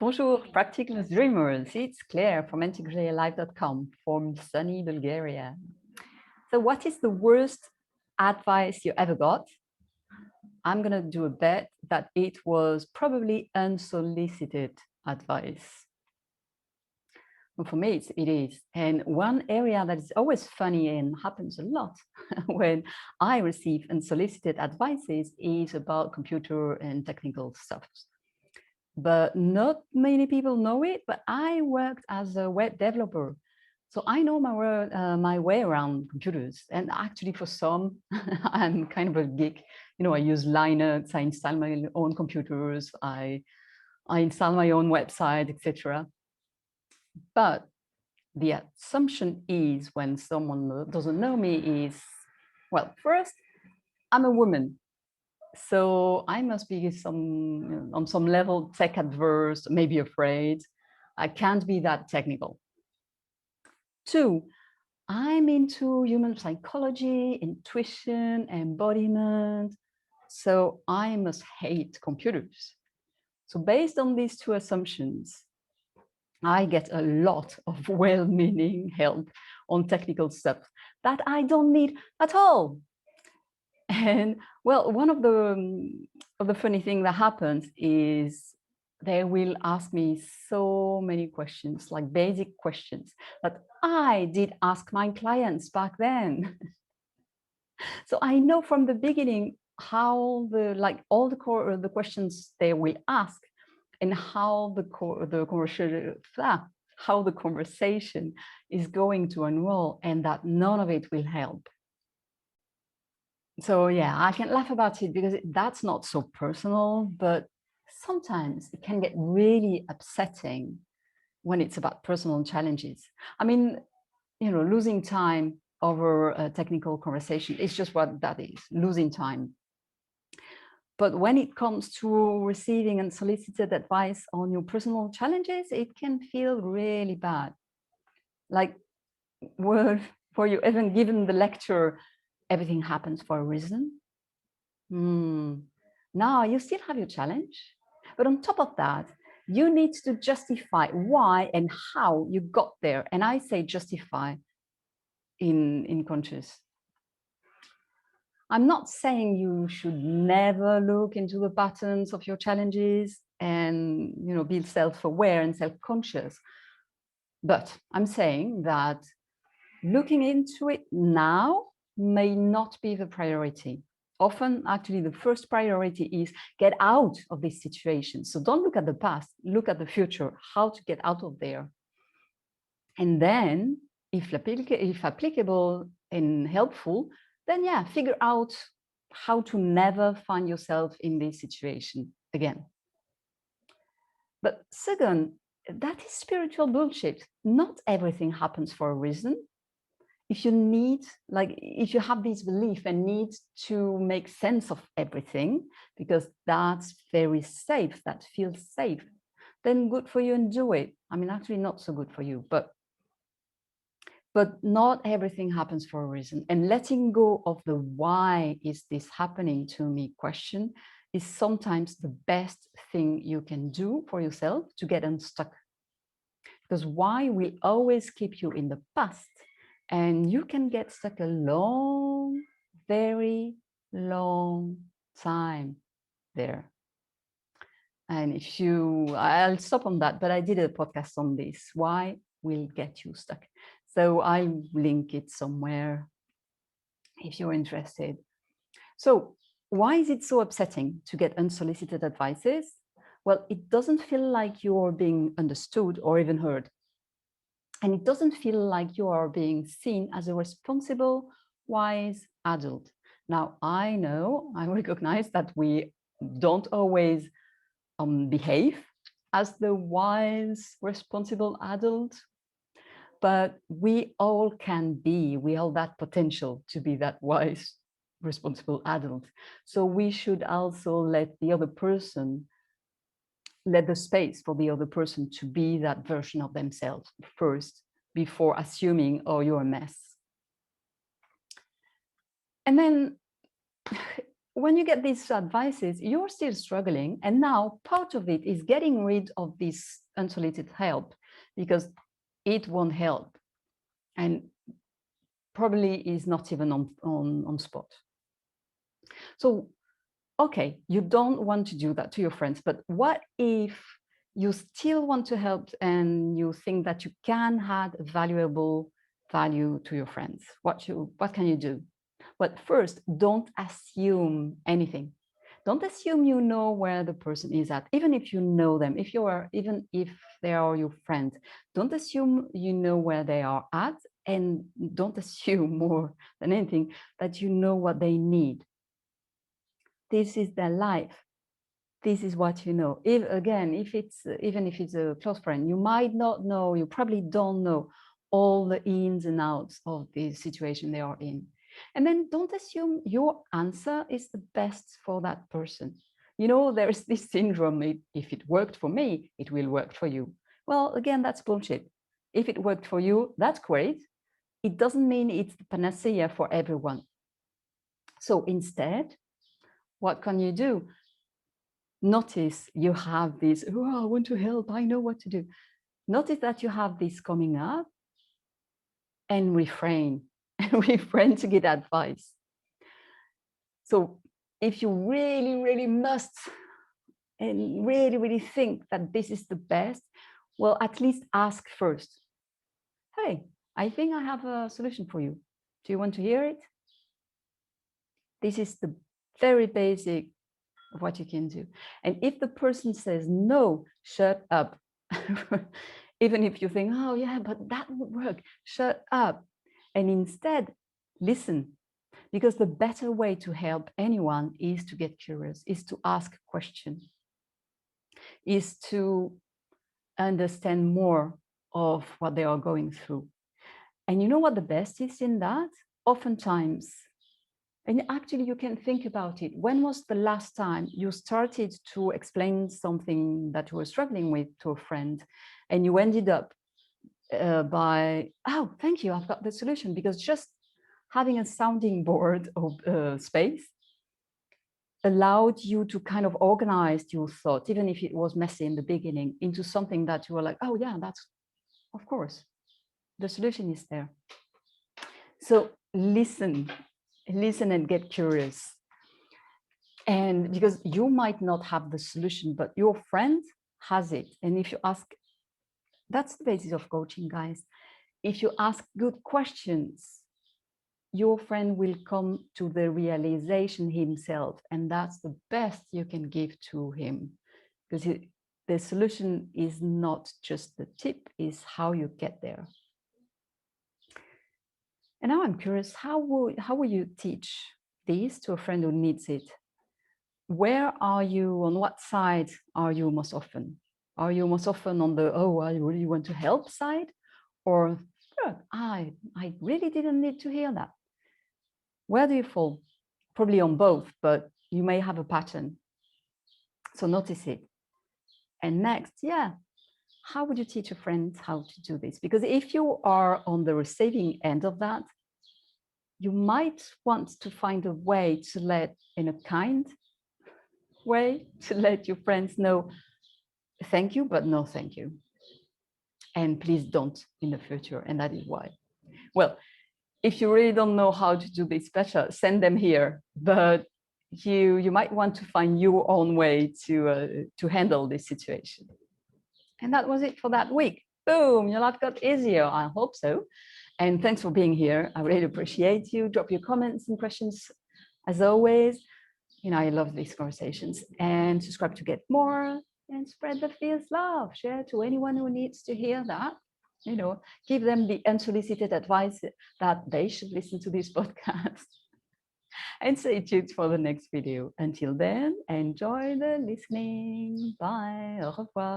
Bonjour, practical dreamers. It's Claire from integralife.com from sunny Bulgaria. So what is the worst advice you ever got? I'm going to do a bet that it was probably unsolicited advice. Well, for me, it is. And one area that is always funny and happens a lot when I receive unsolicited advices is about computer and technical stuff. But not many people know it, but I worked as a web developer. So I know my way around computers. And actually for some, I'm kind of a geek. You know, I use Linux, I install my own computers, I install my own website, etc. But the assumption is when someone doesn't know me is, well, first, I'm a woman. So I must be on some level tech adverse, maybe afraid. I can't be that technical. Two, I'm into human psychology, intuition, embodiment. So I must hate computers. So based on these two assumptions, I get a lot of well-meaning help on technical stuff that I don't need at all. And well, one of the funny things that happens is they will ask me so many questions, like basic questions that I did ask my clients back then. So I know from the beginning how all the questions they will ask and how how the conversation is going to unroll, and that none of it will help. So yeah, I can laugh about it because that's not so personal, but sometimes it can get really upsetting when it's about personal challenges. I mean, you know, losing time over a technical conversation is just what that is, losing time. But when it comes to receiving unsolicited advice on your personal challenges, it can feel really bad. Like, were you even given the lecture, everything happens for a reason? Now you still have your challenge, but on top of that, you need to justify why and how you got there. And I say justify in conscious. I'm not saying you should never look into the patterns of your challenges and, you know, be self-aware and self-conscious. But I'm saying that looking into it now may not be the priority. Often, actually, the first priority is get out of this situation. So don't look at the past, look at the future, how to get out of there. And then, if applicable and helpful, then yeah, figure out how to never find yourself in this situation again. But second, that is spiritual bullshit. Not everything happens for a reason. If you have this belief and need to make sense of everything, because that's very safe, that feels safe, then good for you and do it. I mean, actually not so good for you, but not everything happens for a reason. And letting go of the why is this happening to me question is sometimes the best thing you can do for yourself to get unstuck. Because why will always keep you in the past, and you can get stuck a long, very long time there. And I'll stop on that, but I did a podcast on this, why will get you stuck. So I'll link it somewhere if you're interested. So why is it so upsetting to get unsolicited advices? Well, it doesn't feel like you're being understood or even heard. And it doesn't feel like you are being seen as a responsible, wise adult. Now, I recognize that we don't always behave as the wise, responsible adult, but we all can be, we all that potential to be that wise, responsible adult. So we should also let the space for the other person to be that version of themselves first, before assuming, oh, you're a mess. And then when you get these advices, you're still struggling. And now part of it is getting rid of this unsolicited help, because it won't help and probably is not even on spot. So, okay, you don't want to do that to your friends, but what if you still want to help and you think that you can add valuable value to your friends? What can you do? But first, don't assume anything. Don't assume you know where the person is at, even if you know them, even if they are your friend. Don't assume you know where they are at, and don't assume more than anything that you know what they need. This is their life. This is what you know. Even if it's a close friend, you might not know, you probably don't know all the ins and outs of the situation they are in. And then don't assume your answer is the best for that person. You know, there's this syndrome, if it worked for me, it will work for you. Well, again, that's bullshit. If it worked for you, that's great. It doesn't mean it's the panacea for everyone. So instead, what can you do? Notice you have this, oh, I want to help, I know what to do. Notice that you have this coming up, and refrain to get advice. So if you really, really must and really, really think that this is the best, well, at least ask first. Hey, I think I have a solution for you. Do you want to hear it? This is the very basic of what you can do. And if the person says no, shut up. Even if you think, oh yeah, but that would work, shut up. And instead, listen. Because the better way to help anyone is to get curious, is to ask questions, is to understand more of what they are going through. And you know what the best is in that? Oftentimes, and actually you can think about it, when was the last time you started to explain something that you were struggling with to a friend, and you ended up by, oh, thank you, I've got the solution, because just having a sounding board of space allowed you to kind of organize your thoughts, even if it was messy in the beginning, into something that you were like, oh yeah, that's, of course, the solution is there. So listen and get curious. And because you might not have the solution, but your friend has it. And if you ask, that's the basis of coaching, guys. If you ask good questions, your friend will come to the realization himself. And that's the best you can give to him. Because the solution is not just the tip, is how you get there. And now I'm curious, how will you teach this to a friend who needs it? Where are you, on what side are you most often? Are you most often on the, oh, I really want to help side? Or, oh, I really didn't need to hear that. Where do you fall? Probably on both, but you may have a pattern. So notice it. And next, yeah, how would you teach a friend how to do this? Because if you are on the receiving end of that, you might want to find a way to let, in a kind way, to let your friends know, thank you, but no thank you. And please don't in the future. And that is why. Well, if you really don't know how to do this better, send them here. But you might want to find your own way to handle this situation. And that was it for that week. Boom, your life got easier. I hope so. And thanks for being here. I really appreciate you. Drop your comments and questions as always. You know, I love these conversations. And subscribe to get more, and spread the fierce love. Share to anyone who needs to hear that. You know, give them the unsolicited advice that they should listen to this podcast. And stay tuned for the next video. Until then, enjoy the listening. Bye. Au revoir.